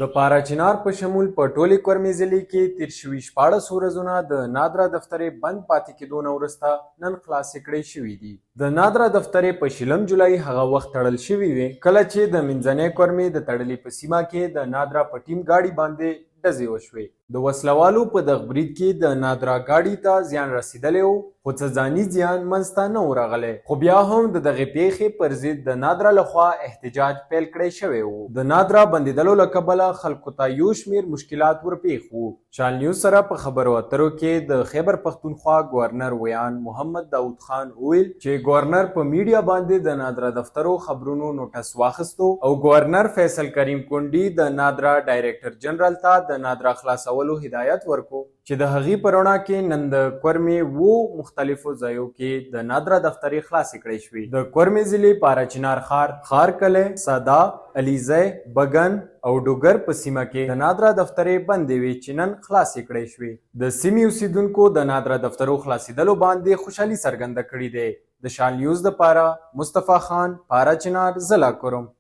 د پاراچینار په شمول په ټولې کورمې ضلع کې تیر شوي 14 ورځونه د نادرا دفترې بند پاتې کېدو نه وروسته نن خلاصې کړای شوي دي. د نادرا دفترې په 20 جولای هغه وخت تړل شوي وي کله چې د منځنۍ کورمې د تړلې په سیمه کې د نادرا په ټیم ګاډي باندې ډزې وشوې. د وسلوالو په دغه برید کې د نادرا ګاډي ته زیان رسیدلی و خو څه ځاني زیان منځته نه و راغلی، خو بیا هم د دغې پیښې پر ضد د نادرا لخوا احتجاج پیل کړی شوی و. د نادرا بندېدلو له کبله خلکو ته یو شمېر مشکلات ورپېښ وو. شال نیوز سره په خبرو اترو کې د خیبر پښتونخوا ګورنر ویان محمد داود خان وویل چې ګورنر په میډیا باندې د نادرا دفترو خبرونو نوټس واخیستو او ګورنر فیصل کریم کونډي د نادرا ډایرکټر جنرال ته د نادرا خلاصولو هدایت ورکو چې د هغې په رڼا کې نن د کورمې مختلفو ځایو کې د نادرا دفترې خلاصې کړای شوې. د کورمې ضلع پاراچینار ښار کلی، سادا، علیزی، بګن او ډوګر په سیمه کې د نادرا دفترې بندې وې چې نن خلاصې کړای شوې. د سیمې اوسیدونکو د نادرا دفترو خلاصېدلو باندې خوشحالي څرګنده کړې ده. د شال نیوز دپاره مصطفی خان، پاراچینار، ضلع کوروم.